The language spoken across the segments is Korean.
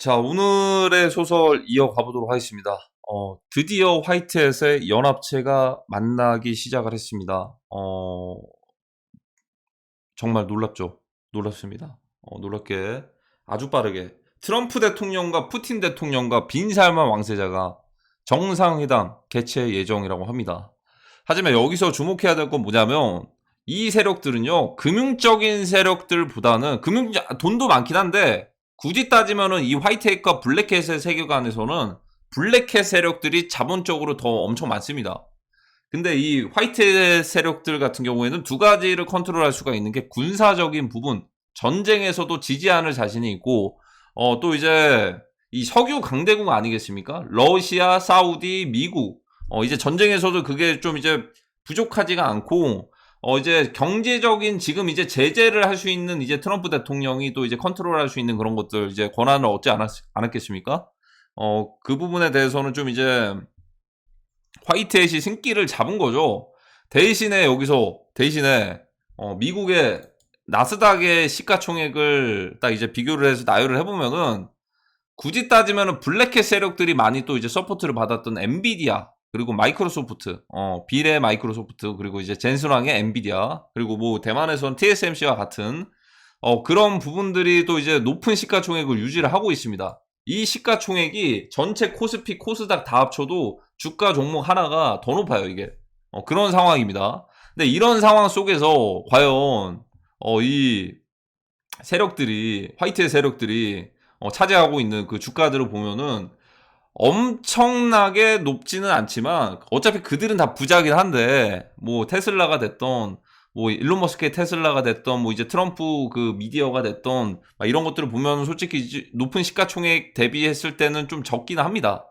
자, 오늘의 소설 이어가 보도록 하겠습니다. 드디어 화이트햇의 연합체가 만나기 시작을 했습니다. 정말 놀랍죠? 놀랍습니다. 놀랍게 아주 빠르게 트럼프 대통령과 푸틴 대통령과 빈살만 왕세자가 정상회담 개최 예정이라고 합니다. 하지만 여기서 주목해야 될 건 뭐냐면 이 세력들은요, 금융적인 세력들보다는 돈도 많긴 한데 굳이 따지면은 이 화이트햇과 블랙햇의 세계관에서는 블랙햇 세력들이 자본적으로 더 엄청 많습니다. 근데 이 화이트 세력들 같은 경우에는 두 가지를 컨트롤할 수가 있는 게 군사적인 부분, 전쟁에서도 지지 않을 자신이 있고, 또 이제 이 석유 강대국 아니겠습니까? 러시아, 사우디, 미국. 이제 전쟁에서도 그게 좀 이제 부족하지가 않고, 이제 경제적인 지금 이제 제재를 할 수 있는 이제 트럼프 대통령이 또 이제 컨트롤할 수 있는 그런 것들 이제 권한을 얻지 않았겠습니까? 그 부분에 대해서는 좀 이제 화이트햇이 승기를 잡은 거죠. 대신에 미국의 나스닥의 시가총액을 딱 이제 비교를 해서 나열을 해보면은 굳이 따지면은 블랙햇 세력들이 많이 또 이제 서포트를 받았던 엔비디아, 그리고 마이크로소프트, 빌의 마이크로소프트, 그리고 이제 젠슨왕의 엔비디아, 그리고 뭐 대만에선 TSMC와 같은 그런 부분들이 또 이제 높은 시가총액을 유지를 하고 있습니다. 이 시가총액이 전체 코스피, 코스닥 다 합쳐도 주가 종목 하나가 더 높아요, 이게. 그런 상황입니다. 근데 이런 상황 속에서 과연 이 세력들이, 화이트의 세력들이 차지하고 있는 그 주가들을 보면은 엄청나게 높지는 않지만 어차피 그들은 다 부자긴 한데, 뭐 테슬라가 됐던, 뭐 일론 머스크의 테슬라가 됐던, 뭐 이제 트럼프 그 미디어가 됐던, 이런 것들을 보면 솔직히 높은 시가총액 대비했을 때는 좀 적긴 합니다.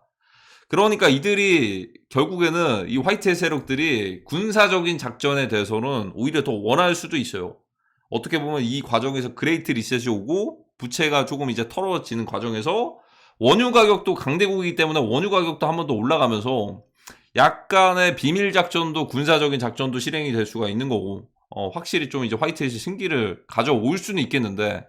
그러니까 이들이 결국에는 이 화이트 세력들이 군사적인 작전에 대해서는 오히려 더 원할 수도 있어요. 어떻게 보면 이 과정에서 그레이트 리셋이 오고 부채가 조금 이제 털어지는 과정에서 원유 가격도 강대국이기 때문에 원유 가격도 한 번 더 올라가면서 약간의 비밀 작전도, 군사적인 작전도 실행이 될 수가 있는 거고, 확실히 좀 이제 화이트햇이 승기를 가져올 수는 있겠는데,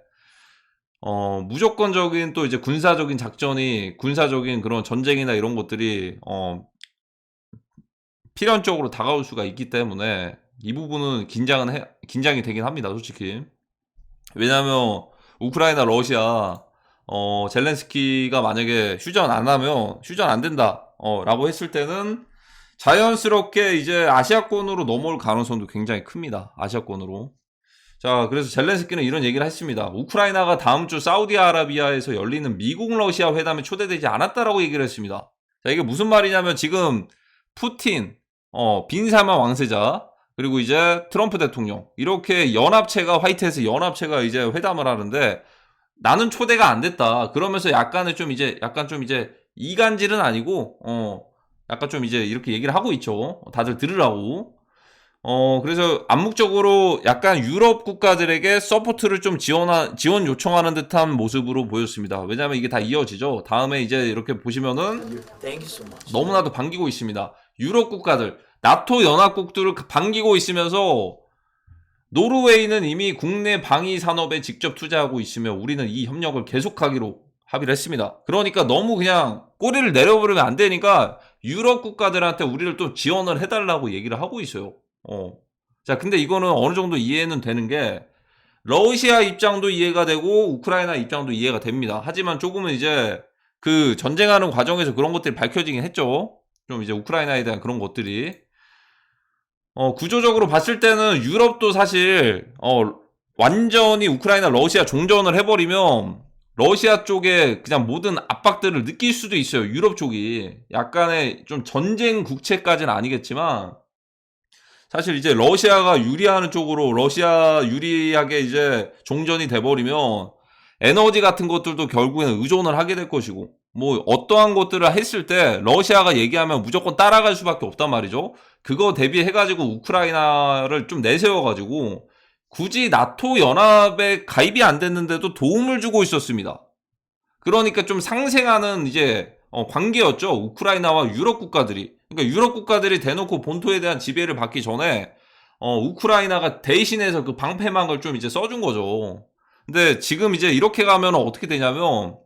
무조건적인 또 이제 군사적인 작전이, 군사적인 그런 전쟁이나 이런 것들이 필연적으로 다가올 수가 있기 때문에 이 부분은 긴장이 되긴 합니다, 솔직히. 왜냐하면 우크라이나, 러시아, 젤렌스키가 만약에 휴전 안 된다, 라고 했을 때는 자연스럽게 이제 아시아권으로 넘어올 가능성도 굉장히 큽니다. 아시아권으로. 자, 그래서 젤렌스키는 이런 얘기를 했습니다. 우크라이나가 다음 주 사우디아라비아에서 열리는 미국 러시아 회담에 초대되지 않았다라고 얘기를 했습니다. 자, 이게 무슨 말이냐면 지금 푸틴, 빈살만 왕세자, 그리고 이제 트럼프 대통령, 이렇게 연합체가, 화이트햇의 연합체가 이제 회담을 하는데 나는 초대가 안 됐다. 그러면서 약간 좀 이제 이간질은 아니고, 약간 좀 이제 이렇게 얘기를 하고 있죠. 다들 들으라고. 그래서 암묵적으로 약간 유럽 국가들에게 서포트를 좀 지원 요청하는 듯한 모습으로 보였습니다. 왜냐면 이게 다 이어지죠. 다음에 이제 이렇게 보시면은 너무나도 반기고 있습니다. 유럽 국가들, 나토 연합국들을 반기고 있으면서 노르웨이는 이미 국내 방위 산업에 직접 투자하고 있으며 우리는 이 협력을 계속하기로 합의를 했습니다. 그러니까 너무 그냥 꼬리를 내려버리면 안 되니까 유럽 국가들한테 우리를 또 지원을 해달라고 얘기를 하고 있어요. 자, 근데 이거는 어느 정도 이해는 되는 게 러시아 입장도 이해가 되고 우크라이나 입장도 이해가 됩니다. 하지만 조금은 이제 그 전쟁하는 과정에서 그런 것들이 밝혀지긴 했죠. 좀 이제 우크라이나에 대한 그런 것들이. 구조적으로 봤을 때는 유럽도 사실, 완전히 우크라이나, 러시아 종전을 해버리면, 러시아 쪽에 그냥 모든 압박들을 느낄 수도 있어요. 유럽 쪽이. 약간의 좀 전쟁 국채까지는 아니겠지만, 사실 이제 러시아가 유리하는 쪽으로, 러시아 유리하게 이제 종전이 돼버리면, 에너지 같은 것들도 결국에는 의존을 하게 될 것이고, 뭐 어떠한 것들을 했을 때 러시아가 얘기하면 무조건 따라갈 수밖에 없단 말이죠. 그거 대비해가지고 우크라이나를 좀 내세워가지고 굳이 나토 연합에 가입이 안 됐는데도 도움을 주고 있었습니다. 그러니까 좀 상생하는 이제 관계였죠. 우크라이나와 유럽 국가들이. 그러니까 유럽 국가들이 대놓고 본토에 대한 지배를 받기 전에 우크라이나가 대신해서 그 방패막을 좀 이제 써준 거죠. 근데 지금 이제 이렇게 가면 어떻게 되냐면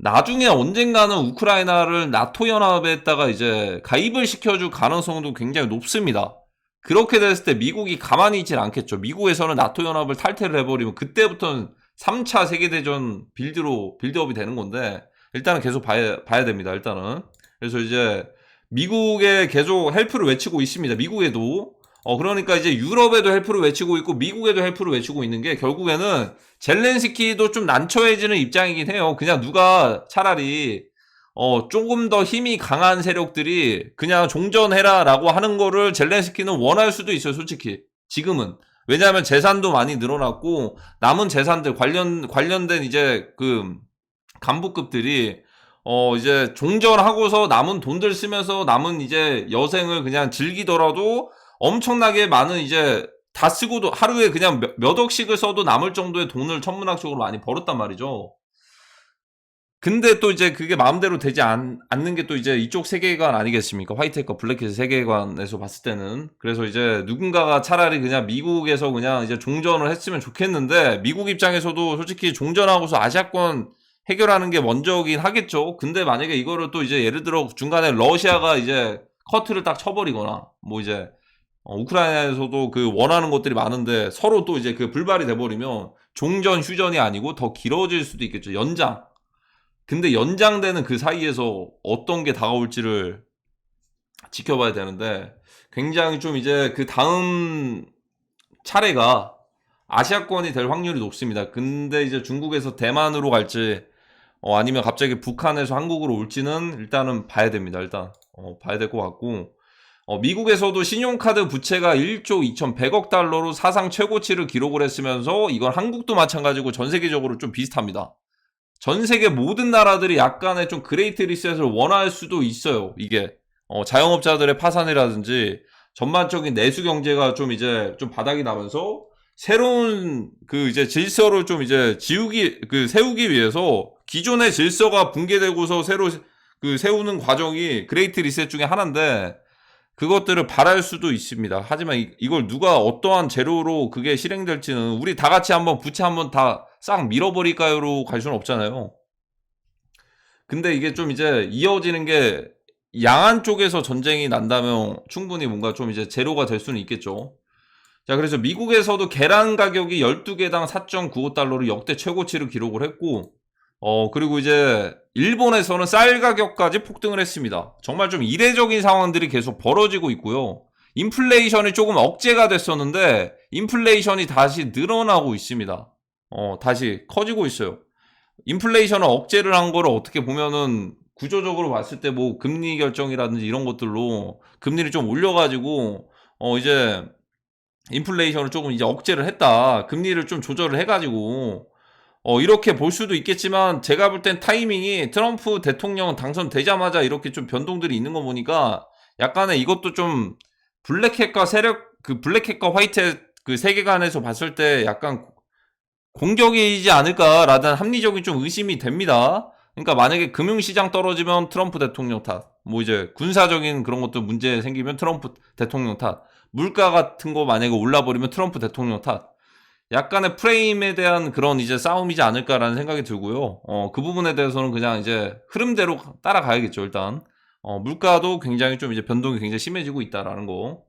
나중에 언젠가는 우크라이나를 나토 연합에다가 이제 가입을 시켜줄 가능성도 굉장히 높습니다. 그렇게 됐을 때 미국이 가만히 있질 않겠죠. 미국에서는 나토 연합을 탈퇴를 해버리면 그때부터는 3차 세계대전 빌드업이 되는 건데, 일단은 계속 봐야 됩니다. 일단은. 그래서 이제 미국에 계속 헬프를 외치고 있습니다. 미국에도. 그러니까 이제 유럽에도 헬프를 외치고 있고 미국에도 헬프를 외치고 있는 게, 결국에는 젤렌스키도 좀 난처해지는 입장이긴 해요. 그냥 누가 차라리 조금 더 힘이 강한 세력들이 그냥 종전해라라고 하는 거를 젤렌스키는 원할 수도 있어요, 솔직히. 지금은. 왜냐하면 재산도 많이 늘어났고, 남은 재산들, 관련된 이제 그 간부급들이 이제 종전하고서 남은 돈들 쓰면서 남은 이제 여생을 그냥 즐기더라도 엄청나게 많은 이제 다 쓰고도 하루에 그냥 몇 억씩을 써도 남을 정도의 돈을 천문학적으로 많이 벌었단 말이죠. 근데 또 이제 그게 마음대로 되지 않는 게 또 이제 이쪽 세계관 아니겠습니까? 화이트햇과 블랙햇 세계관에서 봤을 때는. 그래서 이제 누군가가 차라리 그냥 미국에서 그냥 이제 종전을 했으면 좋겠는데, 미국 입장에서도 솔직히 종전하고서 아시아권 해결하는 게 먼저긴 하겠죠. 근데 만약에 이거를 또 이제 예를 들어 중간에 러시아가 이제 커트를 딱 쳐버리거나, 뭐 이제 우크라이나에서도 그 원하는 것들이 많은데 서로 또 이제 그 불발이 돼버리면 종전 휴전이 아니고 더 길어질 수도 있겠죠. 연장. 근데 연장되는 그 사이에서 어떤 게 다가올지를 지켜봐야 되는데, 굉장히 좀 이제 그 다음 차례가 아시아권이 될 확률이 높습니다. 근데 이제 중국에서 대만으로 갈지, 아니면 갑자기 북한에서 한국으로 올지는 일단은 봐야 됩니다. 일단 봐야 될 것 같고, 미국에서도 신용카드 부채가 1조 2,100억 달러로 사상 최고치를 기록을 했으면서, 이건 한국도 마찬가지고 전 세계적으로 좀 비슷합니다. 전 세계 모든 나라들이 약간의 좀 그레이트 리셋을 원할 수도 있어요. 이게 자영업자들의 파산이라든지 전반적인 내수 경제가 좀 이제 좀 바닥이 나면서 새로운 그 이제 질서를 좀 이제 세우기 위해서, 기존의 질서가 붕괴되고서 새로 그 세우는 과정이 그레이트 리셋 중에 하나인데, 그것들을 바랄 수도 있습니다. 하지만 이걸 누가 어떠한 재료로 그게 실행될지는, 우리 다 같이 한번 부채 한번 다 싹 밀어버릴까요로 갈 수는 없잖아요. 근데 이게 좀 이제 이어지는 게, 양안 쪽에서 전쟁이 난다면 충분히 뭔가 좀 이제 재료가 될 수는 있겠죠. 자, 그래서 미국에서도 계란 가격이 12개당 4.95달러로 역대 최고치를 기록을 했고, 그리고 이제 일본에서는 쌀 가격까지 폭등을 했습니다. 정말 좀 이례적인 상황들이 계속 벌어지고 있고요. 인플레이션이 조금 억제가 됐었는데 인플레이션이 다시 늘어나고 있습니다. 다시 커지고 있어요. 인플레이션을 억제를 한 거를 어떻게 보면은 구조적으로 봤을 때 뭐 금리 결정이라든지 이런 것들로 금리를 좀 올려가지고 이제 인플레이션을 조금 이제 억제를 했다. 금리를 좀 조절을 해가지고 이렇게 볼 수도 있겠지만, 제가 볼 땐 타이밍이 트럼프 대통령 당선되자마자 이렇게 좀 변동들이 있는 거 보니까 약간의 이것도 좀 블랙햇과 화이트햇 그 세계관에서 봤을 때 약간 공격이지 않을까라는 합리적인 좀 의심이 됩니다. 그러니까 만약에 금융시장 떨어지면 트럼프 대통령 탓, 뭐 이제 군사적인 그런 것도 문제 생기면 트럼프 대통령 탓, 물가 같은 거 만약에 올라버리면 트럼프 대통령 탓, 약간의 프레임에 대한 그런 이제 싸움이지 않을까라는 생각이 들고요. 그 부분에 대해서는 그냥 이제 흐름대로 따라가야겠죠, 일단. 물가도 굉장히 좀 이제 변동이 굉장히 심해지고 있다라는 거.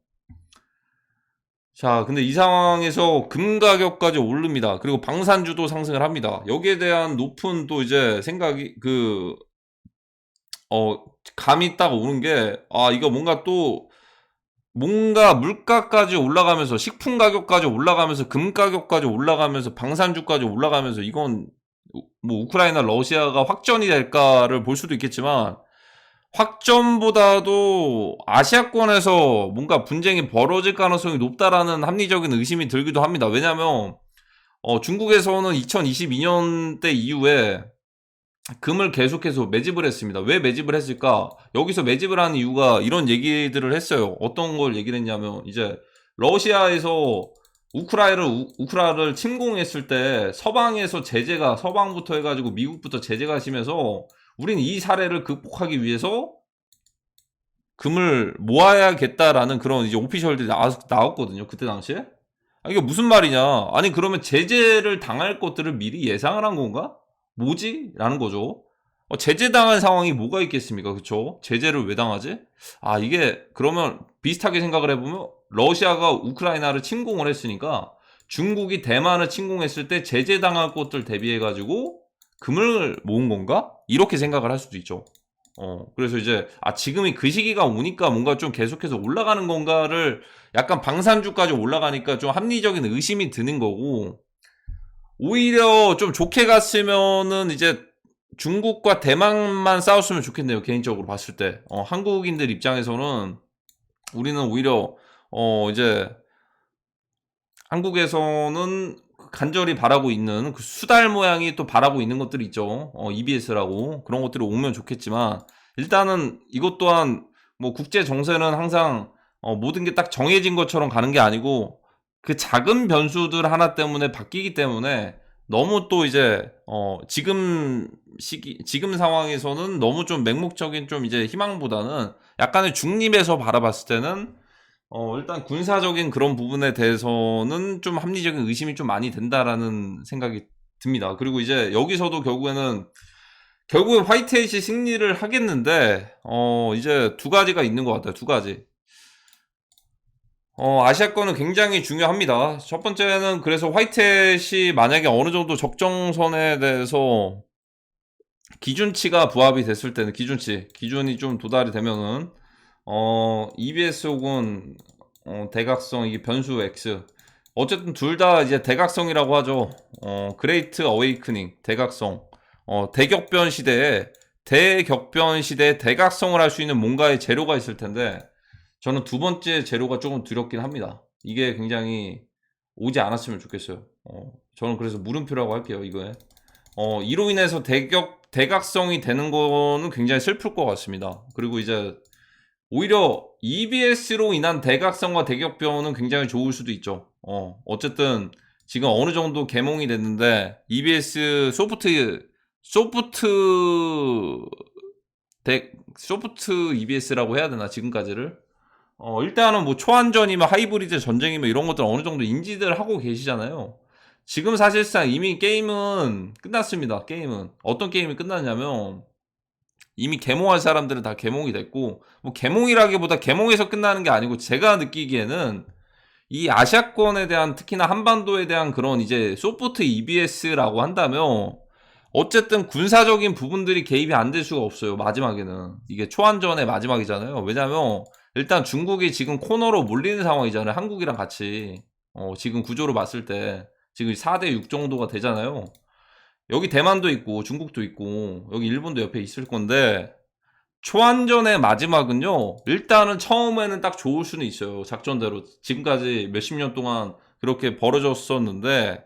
자, 근데 이 상황에서 금 가격까지 오릅니다. 그리고 방산주도 상승을 합니다. 여기에 대한 높은 또 이제 생각이, 감이 딱 오는 게, 이거 뭔가 물가까지 올라가면서, 식품 가격까지 올라가면서, 금 가격까지 올라가면서, 방산주까지 올라가면서, 이건 뭐 우크라이나 러시아가 확전이 될까를 볼 수도 있겠지만, 확전보다도 아시아권에서 뭔가 분쟁이 벌어질 가능성이 높다라는 합리적인 의심이 들기도 합니다. 왜냐하면 중국에서는 2022년대 이후에 금을 계속해서 매집을 했습니다. 왜 매집을 했을까? 여기서 매집을 하는 이유가 이런 얘기들을 했어요. 어떤 걸 얘기를 했냐면, 이제 러시아에서 우크라이나를 침공했을 때 서방부터 해가지고 미국부터 제재가 심해서, 우린 이 사례를 극복하기 위해서 금을 모아야겠다라는 그런 이제 오피셜들이 나왔거든요. 그때 당시에. 이게 무슨 말이냐? 아니, 그러면 제재를 당할 것들을 미리 예상을 한 건가? 뭐지? 라는 거죠. 제재당한 상황이 뭐가 있겠습니까? 그쵸? 제재를 왜 당하지? 이게 그러면 비슷하게 생각을 해보면 러시아가 우크라이나를 침공을 했으니까 중국이 대만을 침공했을 때 제재당할 것들 대비해가지고 금을 모은 건가? 이렇게 생각을 할 수도 있죠. 그래서 이제 지금이 그 시기가 오니까 뭔가 좀 계속해서 올라가는 건가를 약간 방산주까지 올라가니까 좀 합리적인 의심이 드는 거고, 오히려 좀 좋게 갔으면은 이제 중국과 대만만 싸웠으면 좋겠네요. 개인적으로 봤을 때. 한국인들 입장에서는 우리는 오히려 이제 한국에서는 간절히 바라고 있는 그 수달 모양이 또 바라고 있는 것들이 있죠. EBS라고 그런 것들이 오면 좋겠지만, 일단은 이것 또한 뭐 국제 정세는 항상 모든 게 딱 정해진 것처럼 가는 게 아니고 그 작은 변수들 하나 때문에 바뀌기 때문에, 너무 또 이제 지금 상황에서는 너무 좀 맹목적인 좀 이제 희망보다는 약간의 중립에서 바라봤을 때는 일단 군사적인 그런 부분에 대해서는 좀 합리적인 의심이 좀 많이 된다라는 생각이 듭니다. 그리고 이제 여기서도 결국에 화이트헤이시 승리를 하겠는데, 이제 두 가지가 있는 것 같아요. 두 가지. 아시아권은 굉장히 중요합니다. 첫 번째는 그래서 화이트햇이 만약에 어느 정도 적정선에 대해서 기준치가 부합이 됐을 때는, 기준이 좀 도달이 되면은 EBS 혹은 대각성, 이게 변수 X, 어쨌든 둘 다 이제 대각성이라고 하죠. 그레이트 어웨이크닝, 대각성, 대격변 시대에 대각성을 할 수 있는 뭔가의 재료가 있을 텐데, 저는 두 번째 재료가 조금 두렵긴 합니다. 이게 굉장히 오지 않았으면 좋겠어요. 저는 그래서 물음표라고 할게요, 이거에. 이로 인해서 대각성이 되는 거는 굉장히 슬플 것 같습니다. 그리고 이제 오히려 EBS로 인한 대각성과 대격변은 굉장히 좋을 수도 있죠. 어쨌든 지금 어느 정도 개몽이 됐는데, EBS 소프트 EBS라고 해야 되나, 지금까지를? 일단은 뭐 초안전이면 하이브리드 전쟁이면 이런 것들 어느 정도 인지들 하고 계시잖아요. 지금 사실상 이미 게임은 끝났습니다. 게임은. 어떤 게임이 끝났냐면, 이미 개몽할 사람들은 다 개몽이 됐고, 뭐 개몽이라기보다 개몽에서 끝나는 게 아니고, 제가 느끼기에는 이 아시아권에 대한, 특히나 한반도에 대한 그런 이제 소프트 EBS라고 한다면, 어쨌든 군사적인 부분들이 개입이 안 될 수가 없어요. 마지막에는. 이게 초안전의 마지막이잖아요. 왜냐면 일단 중국이 지금 코너로 몰리는 상황이잖아요. 한국이랑 같이. 지금 구조로 봤을 때 지금 4대6 정도가 되잖아요. 여기 대만도 있고 중국도 있고 여기 일본도 옆에 있을 건데, 초안전의 마지막은요, 일단은 처음에는 딱 좋을 수는 있어요. 작전대로 지금까지 몇십 년 동안 그렇게 벌어졌었는데,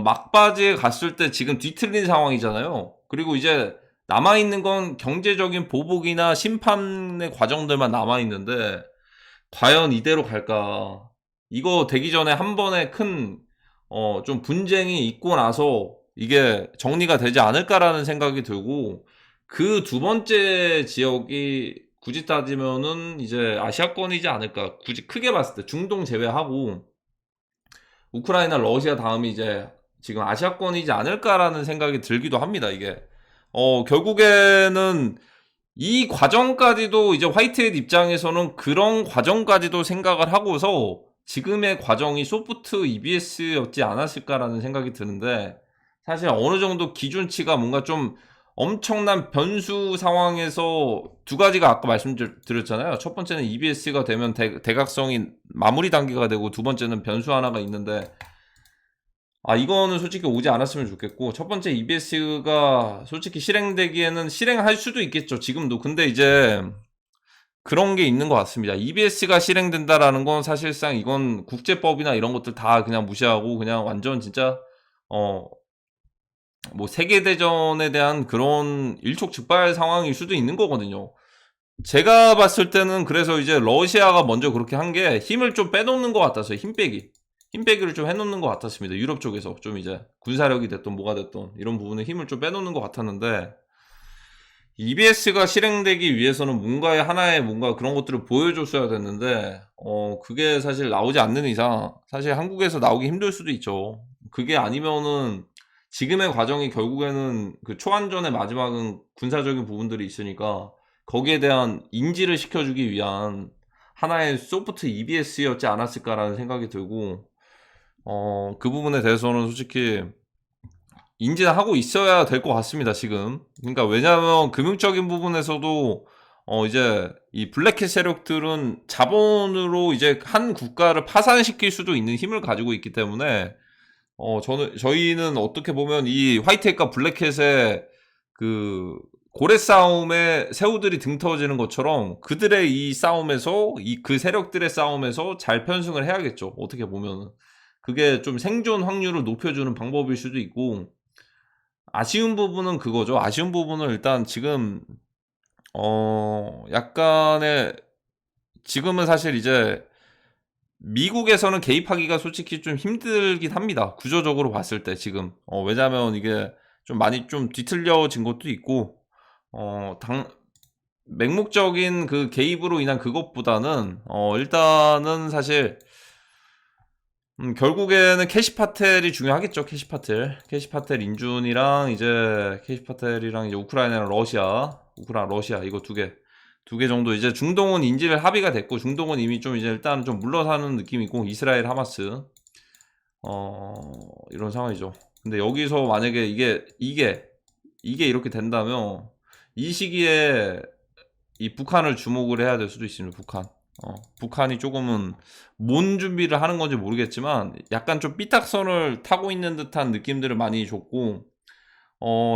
막바지에 갔을 때 지금 뒤틀린 상황이잖아요. 그리고 이제 남아있는 건 경제적인 보복이나 심판의 과정들만 남아있는데, 과연 이대로 갈까? 이거 되기 전에 한 번에 좀 분쟁이 있고 나서 이게 정리가 되지 않을까라는 생각이 들고, 그 두 번째 지역이 굳이 따지면은 이제 아시아권이지 않을까. 굳이 크게 봤을 때 중동 제외하고 우크라이나, 러시아 다음이 이제 지금 아시아권이지 않을까라는 생각이 들기도 합니다. 이게 결국에는 이 과정까지도 이제 화이트헤드 입장에서는 그런 과정까지도 생각을 하고서 지금의 과정이 소프트 EBS였지 않았을까라는 생각이 드는데, 사실 어느 정도 기준치가 뭔가 좀 엄청난 변수 상황에서 두 가지가 아까 말씀드렸잖아요. 첫 번째는 EBS가 되면 대각성이 마무리 단계가 되고, 두 번째는 변수 하나가 있는데, 이거는 솔직히 오지 않았으면 좋겠고, 첫 번째 EBS가 솔직히 실행되기에는 실행할 수도 있겠죠, 지금도. 근데 이제 그런 게 있는 것 같습니다. EBS가 실행된다라는 건 사실상 이건 국제법이나 이런 것들 다 그냥 무시하고 그냥 완전 진짜 뭐 세계대전에 대한 그런 일촉즉발 상황일 수도 있는 거거든요. 제가 봤을 때는 그래서 이제 러시아가 먼저 그렇게 한 게 힘을 좀 빼놓는 것 같았어요. 힘빼기를 좀 해놓는 것 같았습니다. 유럽 쪽에서 좀 이제 군사력이 됐던 뭐가 됐던 이런 부분에 힘을 좀 빼놓는 것 같았는데, EBS가 실행되기 위해서는 뭔가 그런 것들을 보여줬어야 됐는데, 그게 사실 나오지 않는 이상 사실 한국에서 나오기 힘들 수도 있죠. 그게 아니면은 지금의 과정이 결국에는 그 초안전의 마지막은 군사적인 부분들이 있으니까 거기에 대한 인지를 시켜주기 위한 하나의 소프트 EBS였지 않았을까라는 생각이 들고, 그 부분에 대해서는 솔직히 인지는 하고 있어야 될 것 같습니다, 지금. 그러니까 왜냐하면 금융적인 부분에서도 이제 이 블랙캣 세력들은 자본으로 이제 한 국가를 파산시킬 수도 있는 힘을 가지고 있기 때문에 저희는 어떻게 보면 이 화이트햇과 블랙햇의 그 고래 싸움에 새우들이 등 터지는 것처럼 그들의 이 싸움에서 그 세력들의 싸움에서 잘 편승을 해야겠죠. 어떻게 보면은 그게 좀 생존 확률을 높여주는 방법일 수도 있고, 아쉬운 부분은 그거죠. 아쉬운 부분은 일단 지금 약간의, 지금은 사실 이제 미국에서는 개입하기가 솔직히 좀 힘들긴 합니다. 구조적으로 봤을 때 지금. 왜냐면 이게 좀 많이 좀 뒤틀려진 것도 있고, 맹목적인 그 개입으로 인한 그것보다는, 일단은 사실, 결국에는 캐시파텔이 중요하겠죠. 캐시파텔 인준이랑 이제 캐시파텔이랑 이제 우크라이나랑 러시아 이거 두 개 정도 이제 중동은 인지를 합의가 됐고, 중동은 이미 좀 이제 일단 좀 물러사는 느낌이고, 이스라엘 하마스 이런 상황이죠. 근데 여기서 만약에 이게 이렇게 된다면 이 시기에 이 북한을 주목을 해야 될 수도 있습니다. 북한이 조금은 뭔 준비를 하는 건지 모르겠지만 약간 좀 삐딱선을 타고 있는 듯한 느낌들을 많이 줬고,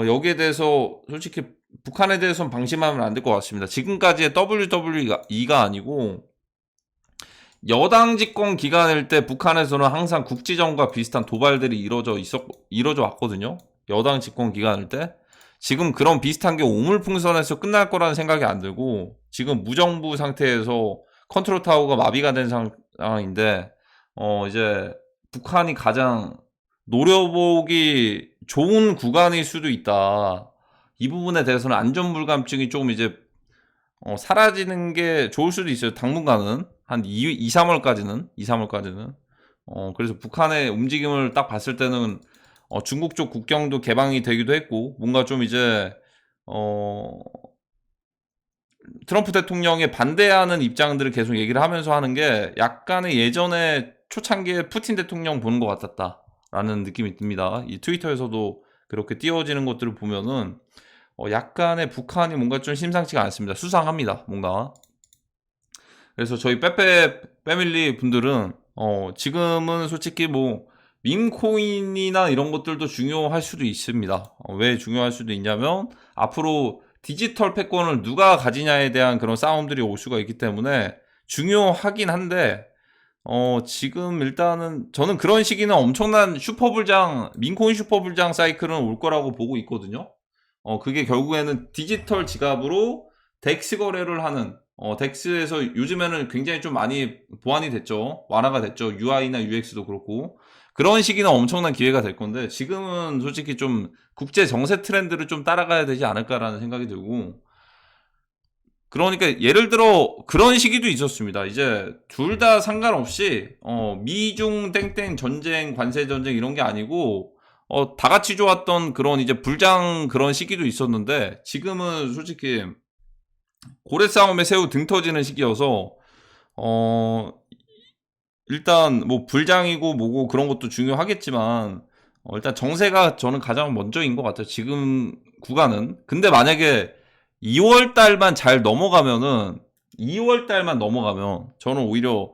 여기에 대해서 솔직히 북한에 대해서는 방심하면 안 될 것 같습니다. 지금까지의 WWE가 아니고 여당 집권 기간일 때 북한에서는 항상 국지전과 비슷한 도발들이 이루어져 왔거든요. 여당 집권 기간일 때. 지금 그런 비슷한 게 오물풍선에서 끝날 거라는 생각이 안 들고, 지금 무정부 상태에서 컨트롤 타워가 마비가 된 상황인데, 이제 북한이 가장 노려보기 좋은 구간일 수도 있다. 이 부분에 대해서는 안전불감증이 조금 이제 사라지는 게 좋을 수도 있어요. 당분간은 한 2-3월까지는. 그래서 북한의 움직임을 딱 봤을 때는 중국 쪽 국경도 개방이 되기도 했고, 뭔가 좀 이제 트럼프 대통령에 반대하는 입장들을 계속 얘기를 하면서 하는 게 약간의 예전에 초창기에 푸틴 대통령 보는 것 같았다라는 느낌이 듭니다. 이 트위터에서도 그렇게 띄워지는 것들을 보면은 약간의 북한이 뭔가 좀 심상치가 않습니다. 수상합니다, 뭔가. 그래서 저희 빼빼 패밀리 분들은 지금은 솔직히 뭐 밈코인이나 이런 것들도 중요할 수도 있습니다. 왜 중요할 수도 있냐면 앞으로 디지털 패권을 누가 가지냐에 대한 그런 싸움들이 올 수가 있기 때문에 중요하긴 한데, 지금 일단은 저는 그런 시기는 엄청난 민코인 슈퍼불장 사이클은 올 거라고 보고 있거든요. 그게 결국에는 디지털 지갑으로 덱스 거래를 하는, 덱스에서 요즘에는 굉장히 좀 많이 보완이 됐죠. 완화가 됐죠. UI나 UX도 그렇고. 그런 시기는 엄청난 기회가 될 건데, 지금은 솔직히 좀 국제 정세 트렌드를 좀 따라가야 되지 않을까라는 생각이 들고, 그러니까 예를 들어 그런 시기도 있었습니다. 이제 둘 다 상관없이 미중 땡땡 전쟁, 관세 전쟁 이런 게 아니고 다 같이 좋았던 그런 이제 불장 그런 시기도 있었는데, 지금은 솔직히 고래 싸움에 새우 등 터지는 시기여서 일단 뭐 불장이고 뭐고 그런 것도 중요하겠지만 일단 정세가 저는 가장 먼저인 것 같아요. 지금 구간은. 근데 만약에 2월 달만 잘 넘어가면은 2월 달만 넘어가면 저는 오히려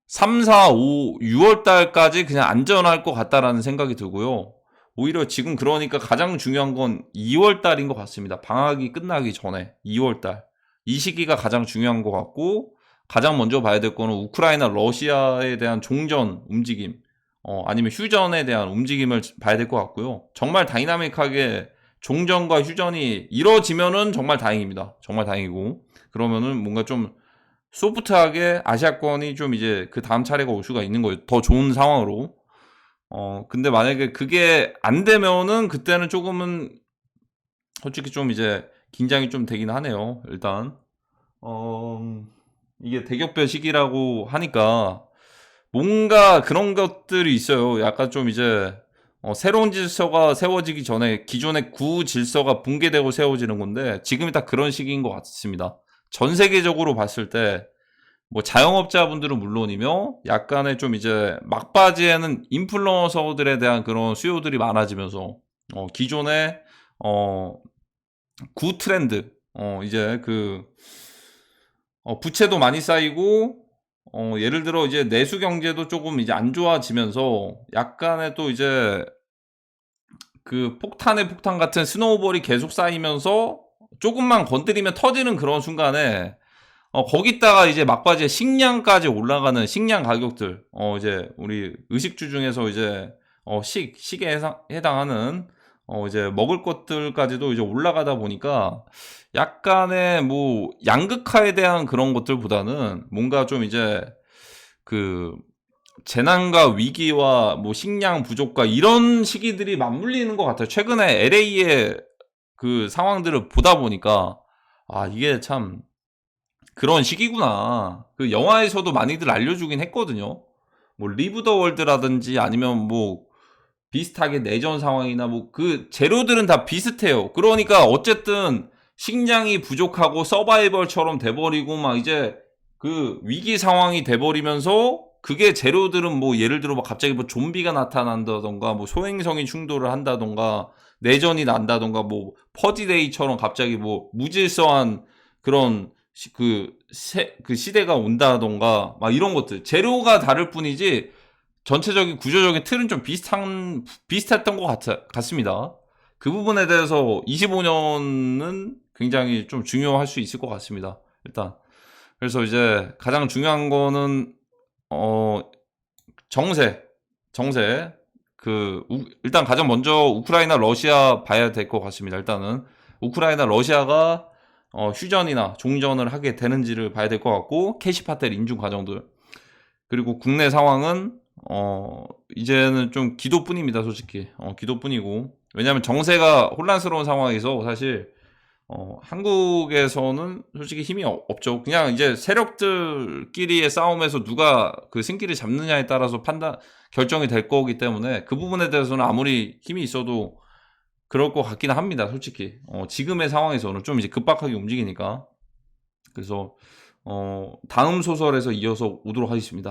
3, 4, 5, 6월 달까지 그냥 안전할 것 같다라는 생각이 들고요. 오히려 지금 그러니까 가장 중요한 건 2월 달인 것 같습니다. 방학이 끝나기 전에 2월 달. 이 시기가 가장 중요한 것 같고, 가장 먼저 봐야 될 거는 우크라이나 러시아에 대한 종전 움직임, 아니면 휴전에 대한 움직임을 봐야 될 것 같고요. 정말 다이나믹하게 종전과 휴전이 이루어지면은 정말 다행입니다. 정말 다행이고, 그러면은 뭔가 좀 소프트하게 아시아권이 좀 이제 그 다음 차례가 올 수가 있는 거예요. 더 좋은 상황으로. 근데 만약에 그게 안 되면은 그때는 조금은 솔직히 좀 이제 긴장이 좀 되긴 하네요. 일단 이게 대격변 시기라고 하니까 뭔가 그런 것들이 있어요. 약간 좀 이제 새로운 질서가 세워지기 전에 기존의 구 질서가 붕괴되고 세워지는 건데 지금이 딱 그런 시기인 것 같습니다. 전 세계적으로 봤을 때 뭐 자영업자분들은 물론이며 약간의 좀 이제 막바지에는 인플루언서들에 대한 그런 수요들이 많아지면서 기존의 구 트렌드 이제 그 부채도 많이 쌓이고 예를 들어 이제 내수 경제도 조금 이제 안 좋아지면서 약간의 또 이제 그 폭탄의 폭탄 같은 스노우볼이 계속 쌓이면서 조금만 건드리면 터지는 그런 순간에 거기다가 이제 막바지에 식량까지 올라가는 식량 가격들, 이제 우리 의식주 중에서 이제 식에 해당하는 이제 먹을 것들까지도 이제 올라가다 보니까 약간의 뭐 양극화에 대한 그런 것들보다는 뭔가 좀 이제 그 재난과 위기와 뭐 식량 부족과 이런 시기들이 맞물리는 것 같아요. 최근에 LA의 그 상황들을 보다 보니까 이게 참 그런 시기구나. 그 영화에서도 많이들 알려주긴 했거든요. 뭐 리브 더 월드라든지 아니면 뭐 비슷하게 내전 상황이나 뭐 그 재료들은 다 비슷해요. 그러니까 어쨌든 식량이 부족하고 서바이벌처럼 돼버리고 막 이제 그 위기 상황이 돼버리면서 그게 재료들은 뭐 예를 들어 막 갑자기 뭐 좀비가 나타난다던가 뭐 소행성이 충돌을 한다던가 내전이 난다던가 뭐 퍼지데이처럼 갑자기 뭐 무질서한 그런 그 시대가 온다던가 막 이런 것들 재료가 다를 뿐이지 전체적인 구조적인 틀은 좀 비슷했던 것 같습니다. 그 부분에 대해서 25년은 굉장히 좀 중요할 수 있을 것 같습니다. 일단 그래서 이제 가장 중요한 거는 정세 일단 가장 먼저 우크라이나 러시아 봐야 될 것 같습니다. 일단은 우크라이나 러시아가 휴전이나 종전을 하게 되는지를 봐야 될 것 같고 캐시파텔 인증 과정들 그리고 국내 상황은 이제는 좀 기도뿐입니다. 솔직히 기도뿐이고 왜냐하면 정세가 혼란스러운 상황에서 사실 한국에서는 솔직히 힘이 없죠. 그냥 이제 세력들끼리의 싸움에서 누가 그 승기를 잡느냐에 따라서 결정이 될 거기 때문에 그 부분에 대해서는 아무리 힘이 있어도 그럴 것 같기는 합니다. 솔직히 지금의 상황에서는 좀 이제 급박하게 움직이니까 그래서 다음 소설에서 이어서 오도록 하겠습니다.